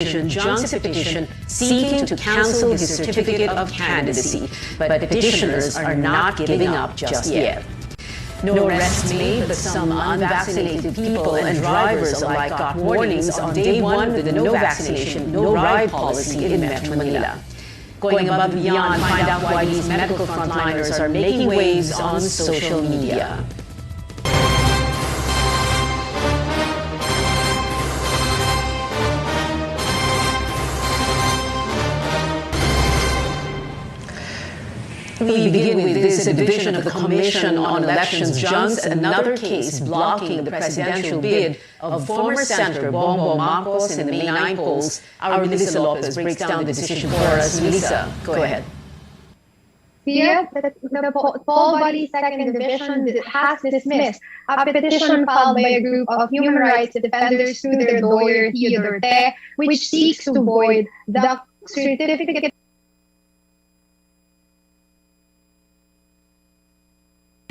John's petition seeking to cancel his certificate of candidacy, but petitioners are not giving up just yet. No arrests made, but some unvaccinated people and drivers alike got warnings on day one with the no vaccination, no ride policy in Metro Manila. Going above and beyond, find out why these medical frontliners are making waves on social media. We begin with this. A division of the Commission on Elections junks another case blocking the presidential bid of former Senator Bongbong Marcos in the May 9 polls. Our Melissa Lopez breaks down the decision for us. Melissa, go ahead. Yes, the poll body second division has dismissed a petition filed by a group of human rights defenders through their lawyer Theodore Te, which seeks to void the certificate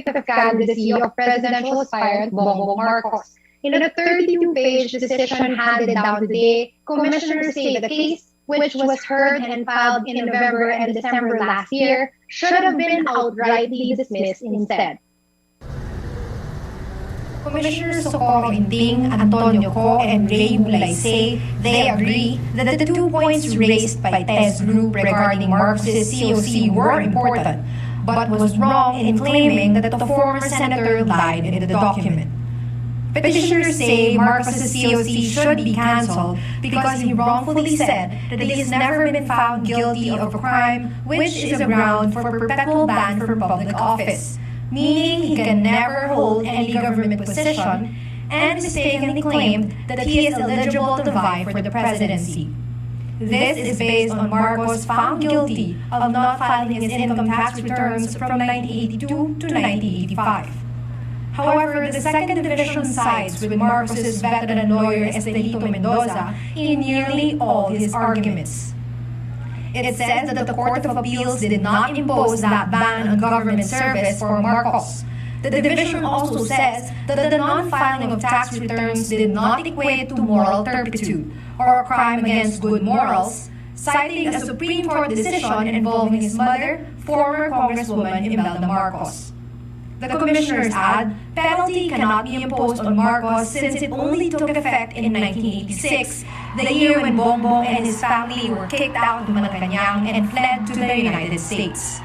of candidacy of presidential aspirant Bongbong Marcos. In a 32-page decision handed down today, commissioners say the case, which was heard and filed in November and December last year, should have been outrightly dismissed instead. Commissioners Socorro Inting, Antonio Co, and Ray Bulay say they agree that the 2 points raised by Te's group regarding Marcos' COC were important, but was wrong in claiming that the former senator lied in the document. Petitioners say Marcos' COC should be cancelled because he wrongfully said that he has never been found guilty of a crime which is a ground for perpetual ban from public office, meaning he can never hold any government position, and mistakenly claimed that he is eligible to vie for the presidency. This is based on Marcos found guilty of not filing his income tax returns from 1982 to 1985. However, the second division sides with Marcos' veteran lawyer Estelito Mendoza in nearly all his arguments. It says that the Court of Appeals did not impose that ban on government service for Marcos. The division also says that the non-filing of tax returns did not equate to moral turpitude or a crime against good morals, citing a Supreme Court decision involving his mother, former Congresswoman Imelda Marcos. The commissioners add, penalty cannot be imposed on Marcos since it only took effect in 1986, the year when Bongbong and his family were kicked out of Malacanang and fled to the United States.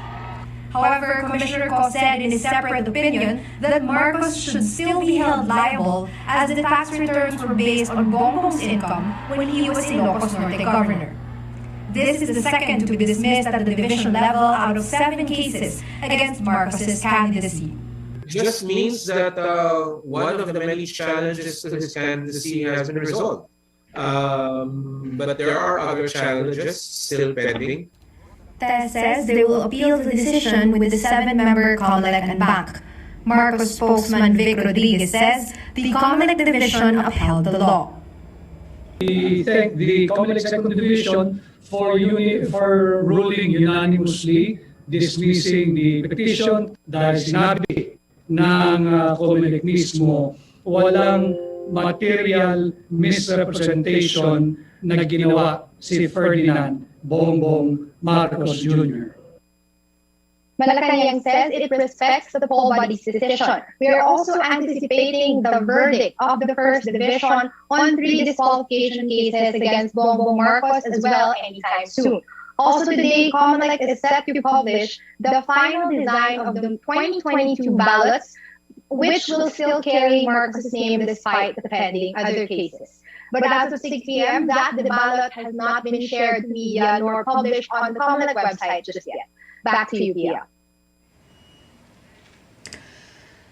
However, Commissioner Co said in his separate opinion that Marcos should still be held liable as the tax returns were based on Bongbong's income when he was Ilocos Norte governor. This is the second to be dismissed at the division level out of 7 cases against Marcos' candidacy. It just means that one of the many challenges to his candidacy has been resolved. But there are other challenges still pending. Te says they will appeal the decision with the 7-member COMELEC and bank. Marcos spokesman Vic Rodriguez says the COMELEC division upheld the law. We thank the COMELEC Second Division for ruling unanimously dismissing the petition dahil sinabi ng COMELEC mismo walang material misrepresentation na ginawa si Ferdinand Bongbong Marcos Jr. Malacanang says it respects the poll body's decision. We are also anticipating the verdict of the first division on 3 disqualification cases against Bongbong Marcos as well anytime soon. Also today, COMELEC is set to publish the final design of the 2022 ballots, which will still carry Marcos' name despite the pending other cases. But as of 6 p.m., the ballot has not been shared to media nor published on the COMELEC website just yet. Back to you, Pia.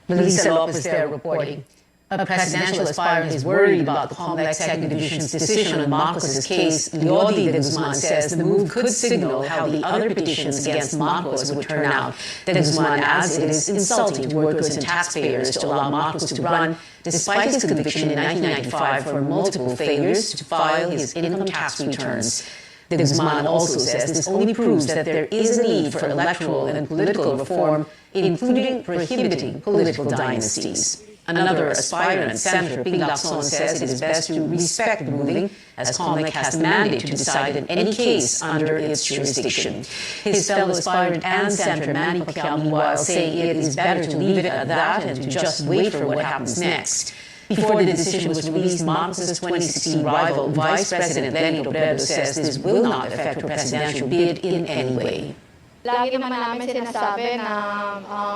Melissa Lopez there reporting. A presidential aspirant is worried about the COMELEC Second Division's decision on Marcos' case. Leody de Guzman says the move could signal how the other petitions against Marcos would turn out. De Guzman adds it is insulting to workers and taxpayers to allow Marcos to run despite his conviction in 1995 for multiple failures to file his income tax returns. De Guzman also says this only proves that there is a need for electoral and political reform, including prohibiting political dynasties. Another aspirant, Senator Ping Lacson, says it is best to respect the ruling, as COMELEC has the mandate to decide in any case under its jurisdiction. His fellow aspirant and Senator Manny Pacquiao, meanwhile, say it is better to leave it at that and to just wait for what happens next. Before the decision was released, Marcos's 2016 rival, Vice President Leni Robredo, says this will not affect her presidential bid in any way. Lagi naman namin sinasabi na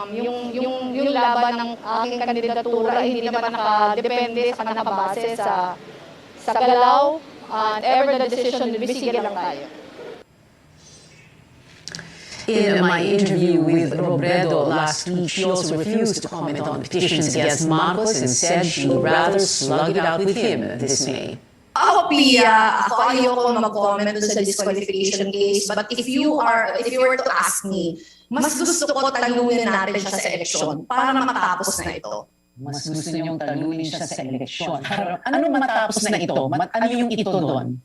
yung laban ng aking kandidatura ay hindi naman nakadepende sa nakabase sa galaw, and ever the decision will be sige lang tayo. In my interview with Robredo last week, she also refused to comment on petitions against Marcos and said she'd rather slug it out with him this May. Ako, Pia, ayoko mag-comment dun sa disqualification case, but if you were to ask me, mas gusto ko talunin natin siya sa eleksyon para matapos na ito. Mas gusto niyong talunin siya sa eleksyon. Ano matapos na ito? Ano yung ito doon?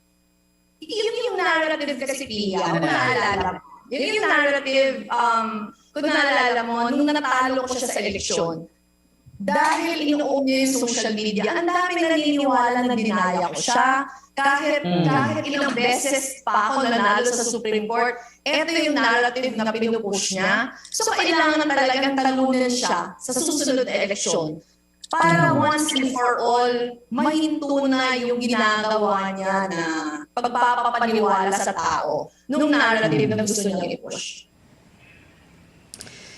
Yun yung narrative kasi, Pia. Kung naalala mo. Yun yung narrative, kung naalala mo, nung natalo ko siya sa eleksyon, dahil inuom niya yung social media, ang dami naniniwala na dinaya ko siya. Kahit ilang beses pa ako nanalo sa Supreme Court, ito yung narrative na pinupush niya. So kailangan talagang talunan siya sa susunod na eleksyon. Para once and for all, mahinto na yung ginagawa niya na pagpapapaniwala sa tao nung narrative na gusto niyang i-push.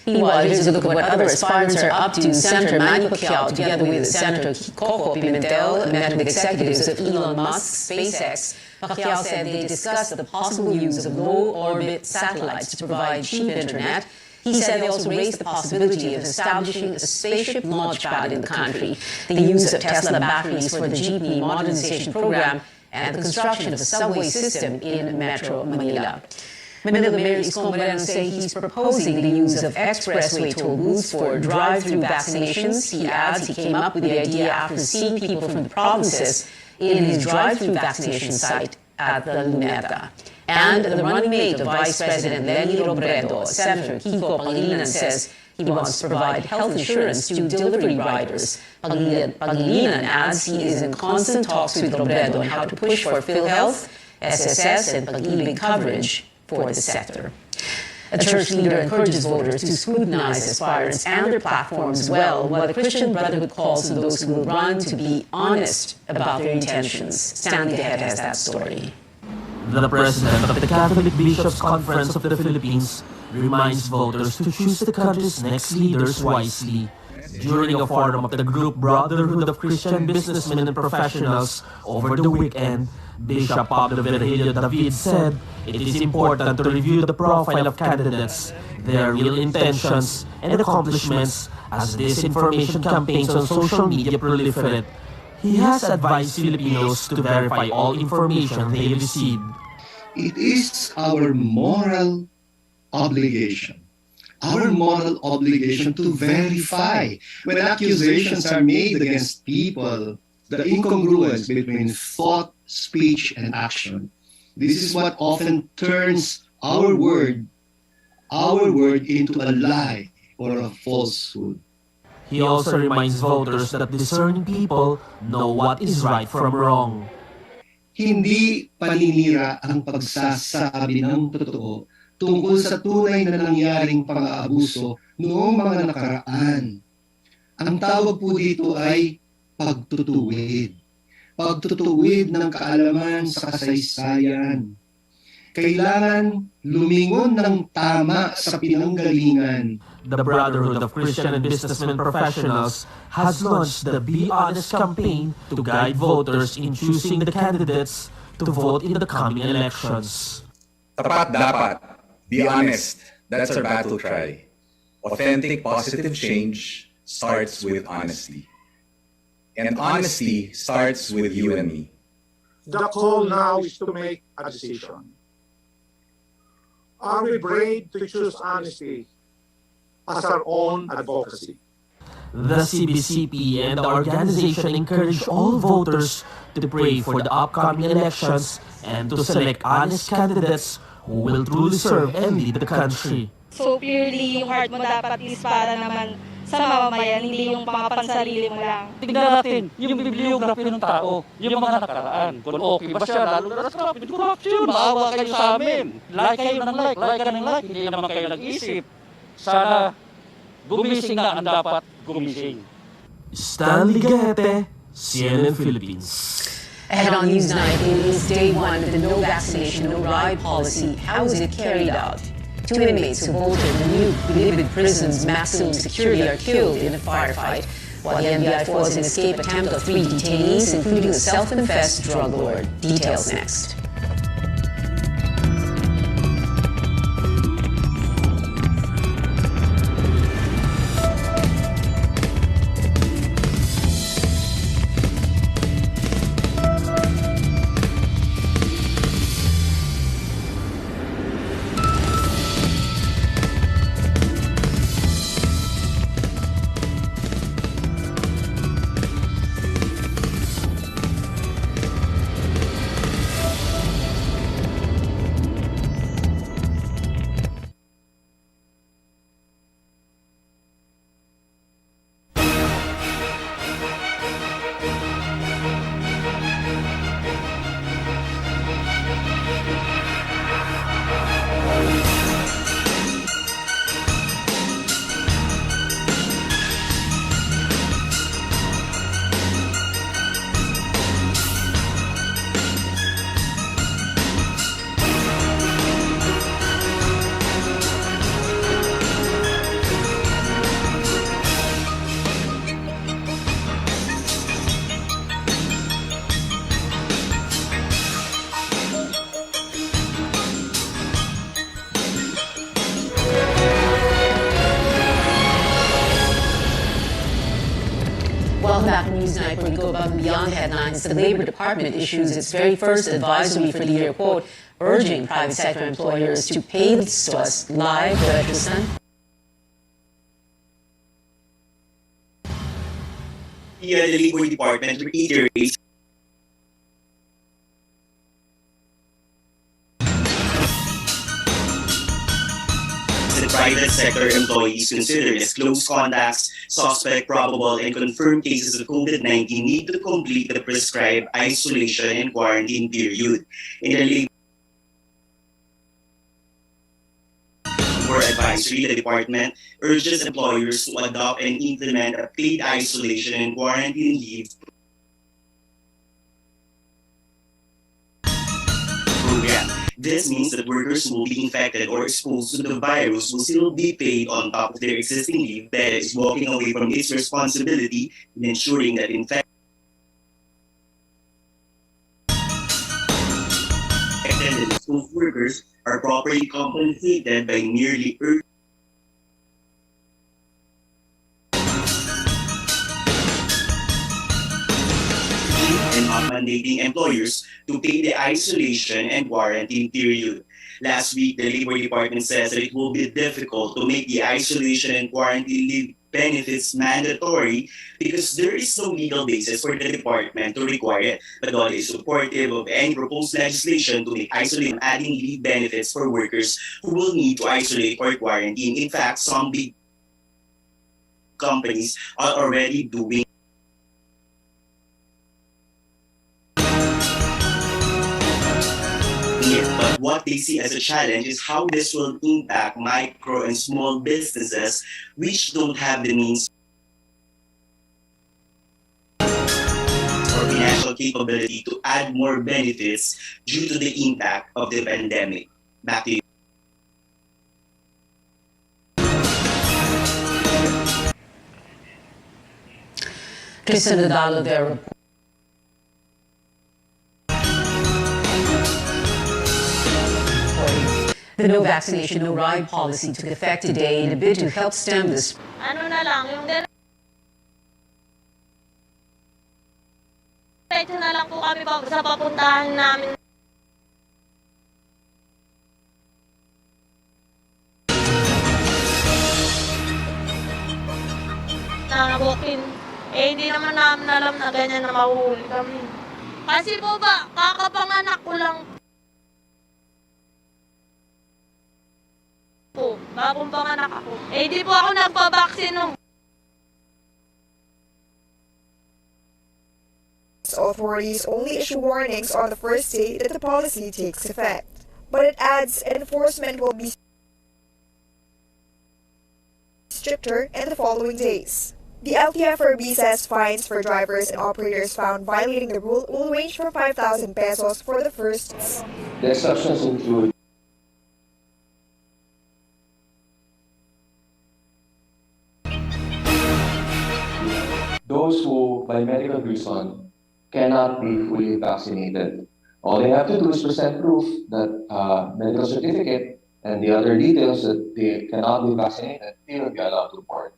Meanwhile, here's a look at what other aspirants are up to. Senator Manny Pacquiao, together with Senator Coco Pimentel, met with executives of Elon Musk, SpaceX. Pacquiao said they discussed the possible use of low-orbit satellites to provide cheap internet. He said they also raised the possibility of establishing a spaceship launch pad in the country, the use of Tesla batteries for the jeepney modernization program, and the construction of a subway system in Metro Manila. Manila Mayor Isko Moreno say he's proposing the use of expressway toll booths for drive-through vaccinations. He adds he came up with the idea after seeing people from the provinces in his drive-through vaccination site at the Luneta. And the running mate of Vice President Leni Robredo, Senator Kiko Pangilinan, says he wants to provide health insurance to delivery riders. Pangilinan adds he is in constant talks with Robredo on how to push for PhilHealth, SSS, and Pag-ibig coverage for the sector. A church leader encourages voters to scrutinize aspirants and their platforms well, while the Christian Brotherhood calls on those who will run to be honest about their intentions. Stanley Gehet has that story. The president of the Catholic Bishops' Conference of the Philippines reminds voters to choose the country's next leaders wisely. During a forum of the group Brotherhood of Christian Businessmen and Professionals over the weekend, Bishop Pablo Virgilio David said it is important to review the profile of candidates, their real intentions and accomplishments as disinformation campaigns on social media proliferate. He has advised Filipinos to verify all information they receive. It is our moral obligation to verify when accusations are made against people, the incongruence between thought, speech, and action. This is what often turns our word into a lie or a falsehood. He also reminds voters that discerning people know what is right from wrong. Hindi paninira ang pagsasabi ng totoo tungkol sa tunay na nangyaring pang-aabuso noong mga nakaraan. Ang tawag po dito ay pagtutuwid. Pagtutuwid ng kaalaman sa kasaysayan. Kailangan lumingon ng tama sa pinanggalingan. The Brotherhood of Christian and Businessmen Professionals has launched the Be Honest campaign to guide voters in choosing the candidates to vote in the coming elections. Tapat dapat. Be honest. That's our battle cry. Authentic, positive change starts with honesty. And honesty starts with you and me. The call now is to make a decision. Are we brave to choose honesty as our own advocacy? The CBCP and the organization encourage all voters to pray for the upcoming elections and to select honest candidates who will truly serve and lead the country. So clearly, yung heart mo dapat is para naman sa mamamayan, hindi yung mga pansarili mo lang. Tignan natin yung bibliography ng tao, yung mga nakaraan. Kung okay ba siya, lalo na sa corruption. Maawa kayo sa amin. Like kayo ng like ka ng like. Hindi naman kayo nag-isip. Sana gumising na ang dapat gumising. Stanley Gahete, CNN Philippines. Ahead on Newsnight, it is day one of the no vaccination, no ride policy. How is it carried out? Two inmates who bolted the new Bilibid prison's maximum security are killed in a firefight, while the NBI foils an escape attempt of 3 detainees, including a self-confessed drug lord. Details next. Welcome back to Newsnight, where we go above and beyond the headlines. The Labor Department issues its very first advisory for the year, quote, urging private sector employers to pay this to us live, Tristan. The Labor Department reiterates that private sector employees considered as close contacts, suspect, probable, and confirmed cases of COVID-19 need to complete the prescribed isolation and quarantine period. In the Labor Advisory, the department urges employers to adopt and implement a paid isolation and quarantine leave program. This means that workers who will be infected or exposed to the virus will still be paid on top of their existing leave, that is walking away from its responsibility in ensuring that infected and exposed workers are properly compensated by merely and not mandating employers to pay the isolation and quarantine period. Last week, the Labor Department says that it will be difficult to make the isolation and quarantine leave benefits mandatory because there is no legal basis for the department to require it. But DOLE is supportive of any proposed legislation to make isolation adding leave benefits for workers who will need to isolate or quarantine. In fact, some big companies are already doing it, but what they see as a challenge is how this will impact micro and small businesses which don't have the means or financial capability to add more benefits due to the impact of the pandemic. Back to you. Tristan Nadalo there. The no vaccination, no ride policy took effect today in a bid to help stem this. Ano na lang, yung diretso na lang po kami sa papuntahan namin. Na walk-in. Hindi naman namin alam na ganyan na mahuhuli kami. Kasi po ba, kakapanganak ko lang po. Bagong panganak ako. Hindi po ako nagpabaksin nung authorities only issue warnings on the first day that the policy takes effect. But it adds enforcement will be stricter in the following days. The LTFRB says fines for drivers and operators found violating the rule will range from 5,000 pesos for the first. The exceptions include those who, by medical reason, cannot be fully vaccinated. All they have to do is present proof that medical certificate and the other details that they cannot be vaccinated, they will be allowed to board.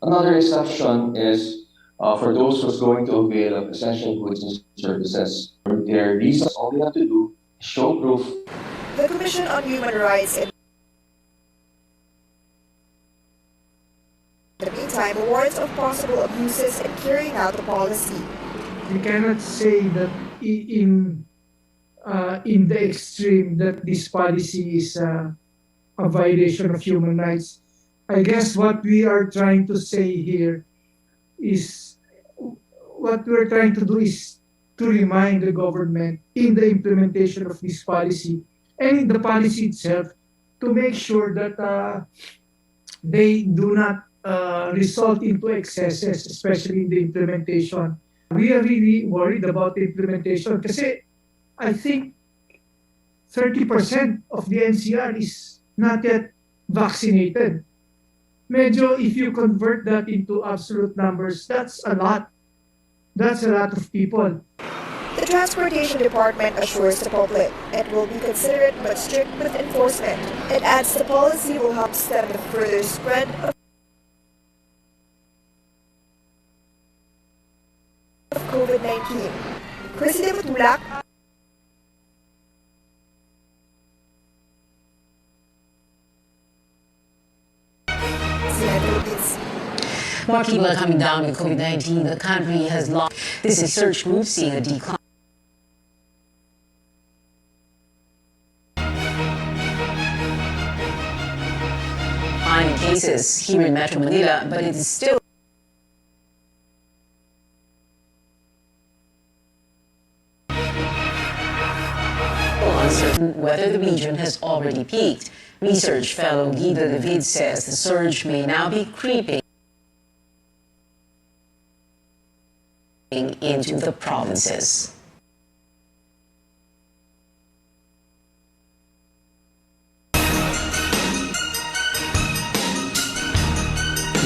Another exception is for those who's going to avail of essential goods and services. For their reasons, all they have to do is show proof. The Commission on Human Rights in the meantime warns of possible abuses in carrying out the policy. We cannot say that in the extreme that this policy is a violation of human rights. I guess what we are trying to say here is what we're trying to do is to remind the government in the implementation of this policy and in the policy itself to make sure that they do not result into excesses, especially in the implementation. We are really worried about the implementation kasi I think 30% of the NCR is not yet vaccinated. Medyo, if you convert that into absolute numbers, that's a lot. That's a lot of people. The Transportation Department assures the public it will be considerate but strict with enforcement. It adds the policy will help stem the further spread of COVID-19. President Matulak, More people are coming down with COVID-19. The country has lost. This is search group seeing a decline. In cases here in Metro Manila, but it is still uncertain whether the region has already peaked. Research fellow Guido David says the surge may now be creeping into the provinces.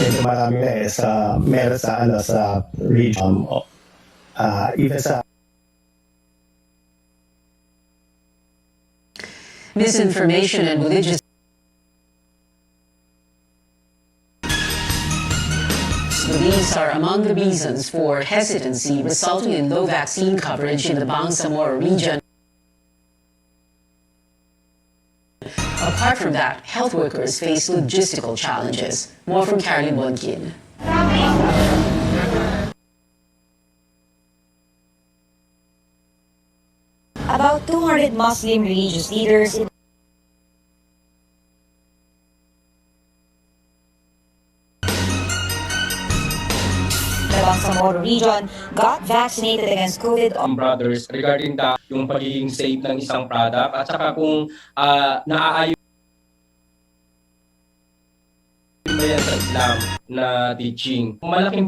Medyo marami na meron sa region, even sa misinformation and religious beliefs are among the reasons for hesitancy resulting in low vaccine coverage in the Bangsamoro region. Apart from that, health workers face logistical challenges. More from Caroline Bonkin. About 200 Muslim religious leaders in the Bangsamoro region got vaccinated against COVID. Brothers, regarding yung pagiging safe ng isang product at saka kung naaayon ba yan sa Islam na teaching. Malaking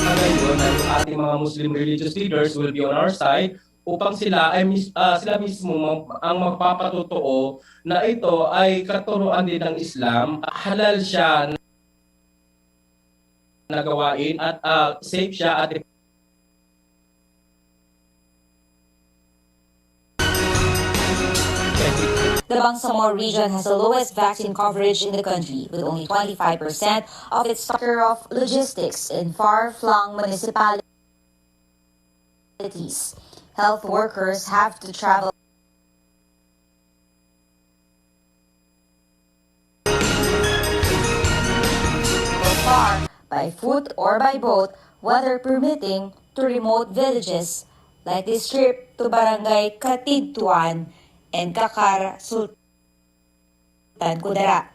ngayon na yung ating mga Muslim religious leaders will be on our side upang sila mismo ang magpapatotoo na ito ay katuruan din ng Islam, halal siya na gawain at safe siya at The Bangsamoro region has the lowest vaccine coverage in the country, with only 25% of its sector of logistics in far-flung municipalities. Health workers have to travel far by foot or by boat, weather permitting, to remote villages like this trip to Barangay Katidtuan and Kakara, Sultan Kudarat.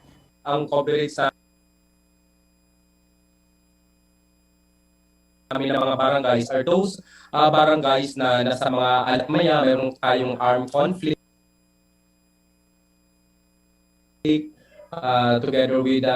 Ang coverage sa namin ng mga barangays are those barangays na nasa mga alamaya, meron tayong armed conflict together with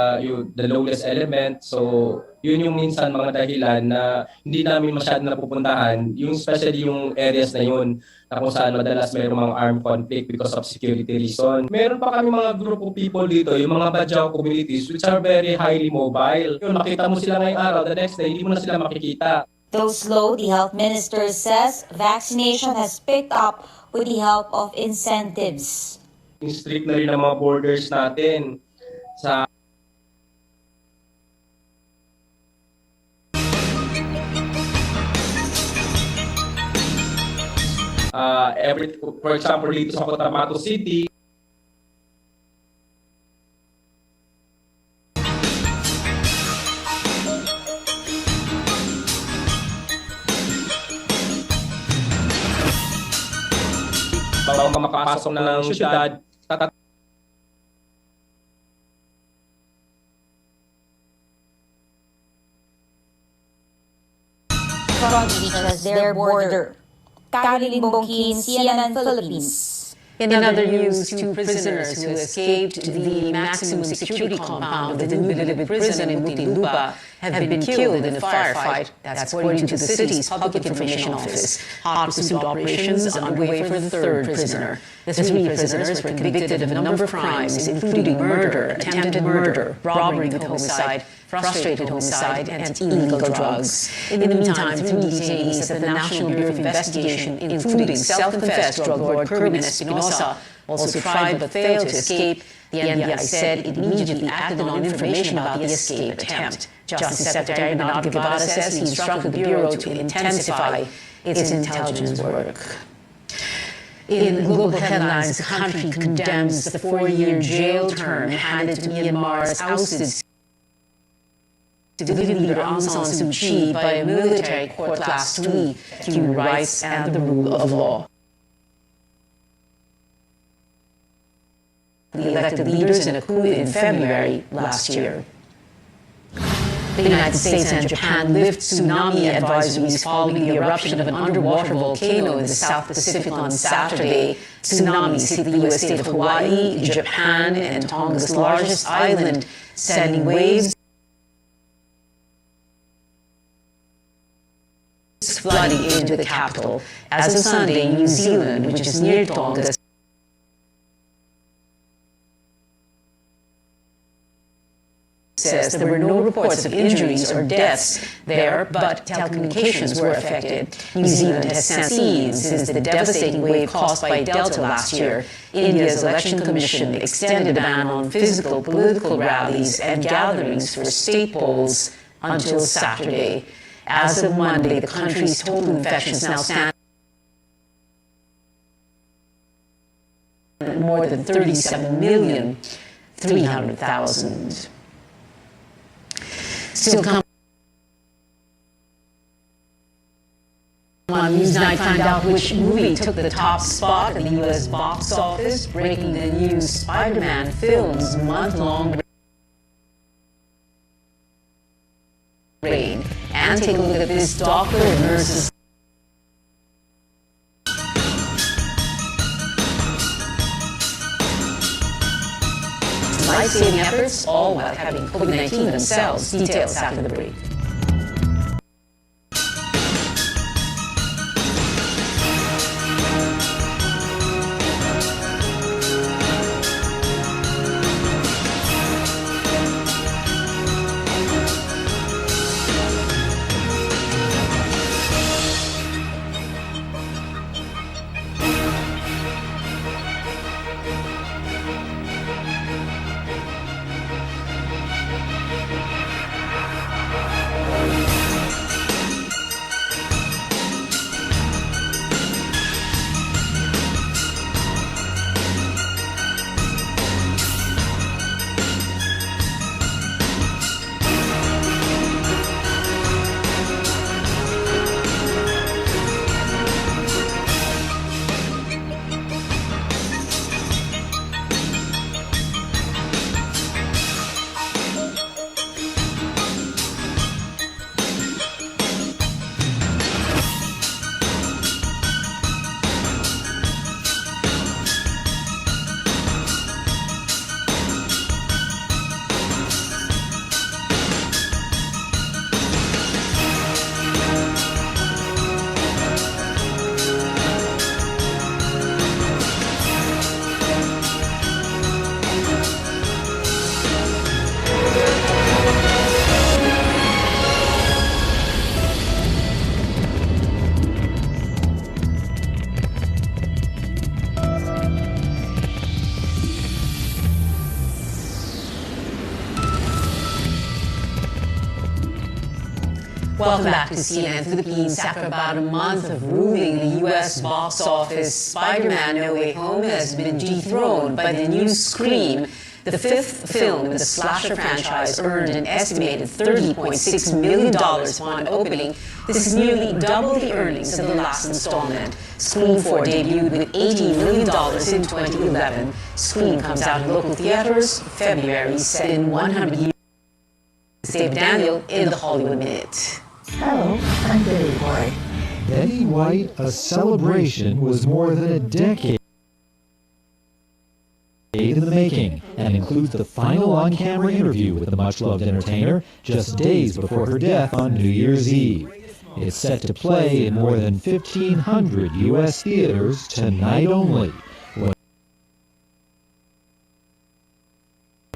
the lowest element. So, yun yung minsan mga dahilan na hindi namin masyadong napupuntahan, yung especially yung areas na yun na kung saan madalas mayroong mga armed conflict because of security reason. Meron pa kami mga group of people dito, yung mga Badjao communities which are very highly mobile. Yun, makita mo sila ngayong araw, the next day, hindi mo na sila makikita. Though slow, the health minister says vaccination has picked up with the help of incentives. Strict na rin ang mga borders natin sa for example dito sa Cotabato City, bago makapasok na ng syudad, reaches their border. Caroline Bongkin, CNN Philippines. In other news, two prisoners who escaped the maximum security compound of the New Bilibid prison in Muntinlupa have been killed in a firefight. That's according to the city's public information office. Hot pursuit operations underway for the third prisoner. The three prisoners were convicted of a number of crimes, including murder, attempted murder, robbery with homicide, frustrated homicide, and illegal drugs. In the meantime, three detainees at the National Bureau of Investigation, including self-confessed drug lord Kerwin Espinosa, also tried but failed to escape. The NBI said it immediately acted on information about the escape attempt. Justice Secretary Renato Guevara says he instructed the Bureau to intensify its intelligence work. In global headlines, the country condemns the 4-year jail term handed to Myanmar's ousted civilian leader Aung San Suu Kyi by a military court last week, human rights and the rule of law. The elected leaders in a coup in February last year. The United States and Japan lift tsunami advisories following the eruption of an underwater volcano in the South Pacific on Saturday. Tsunamis hit the U.S. state of Hawaii, Japan, and Tonga's largest island, sending waves flooding into the capital. As of Sunday, New Zealand, which is near Tonga, says there were no reports of injuries or deaths there, but telecommunications were affected. New Zealand has seen since the devastating wave caused by Delta last year. India's election commission extended a ban on physical political rallies and gatherings for state polls until Saturday. As of Monday, the country's total infections now stand at more than 37,300,000. Still come on Newsnight, find out which movie took the top spot at the U.S. box office, breaking the news Spider-Man film's month-long reign. And take a look at this doctor and nurses life-saving efforts, all while having COVID-19 themselves. Details after the break. Welcome back to CNN Philippines. After about a month of ruling the U.S. box office, Spider-Man No Way Home has been dethroned by the new Scream. The fifth film in the slasher franchise earned an estimated $30.6 million upon opening. This is nearly double the earnings of the last installment. Scream 4 debuted with $80 million in 2011. Scream comes out in local theaters February, set in 100 years. David Daniel in the Hollywood Minute. Hello, I'm Betty White. Betty White, A Celebration was more than a decade in the making and includes the final on-camera interview with the much-loved entertainer just days before her death on New Year's Eve. It's set to play in more than 1,500 U.S. theaters tonight only. What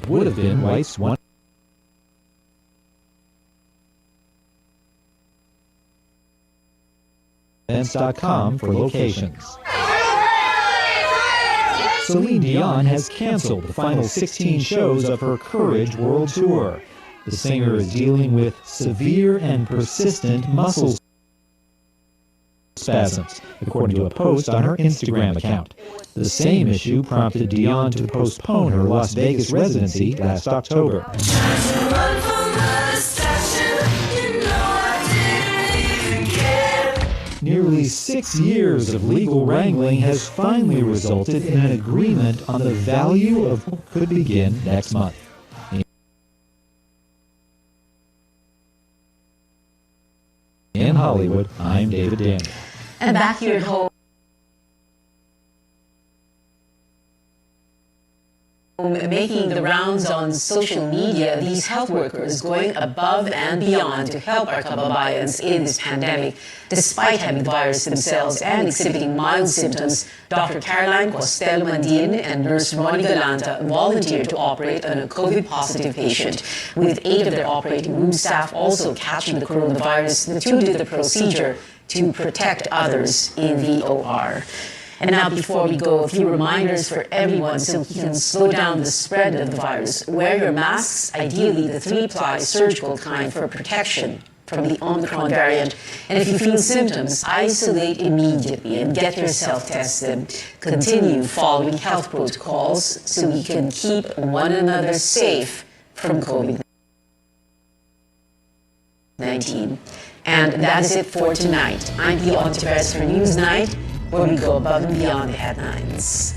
would have been White's one events.com for locations. Celine Dion has canceled the final 16 shows of her Courage World Tour. The singer is dealing with severe and persistent muscle spasms, according to a post on her Instagram account. The same issue prompted Dion to postpone her Las Vegas residency last October. Nearly 6 years of legal wrangling has finally resulted in an agreement on the value of what could begin next month. In Hollywood, I'm David Daniel. And back here at home, making the rounds on social media, these health workers going above and beyond to help our kababayans in this pandemic. Despite having the virus themselves and exhibiting mild symptoms, Dr. Caroline Costello Mandin and Nurse Ronnie Galanta volunteered to operate on a COVID-positive patient. With 8 of their operating room staff also catching the coronavirus, the two did the procedure to protect others in the OR. And now, before we go, a few reminders for everyone so we can slow down the spread of the virus. Wear your masks, ideally the 3-ply surgical kind for protection from the Omicron variant. And if you feel symptoms, isolate immediately and get yourself tested. Continue following health protocols so we can keep one another safe from COVID-19. And that is it for tonight. I'm Pia Ontiveros for Newsnight, where we go above and beyond the headlines.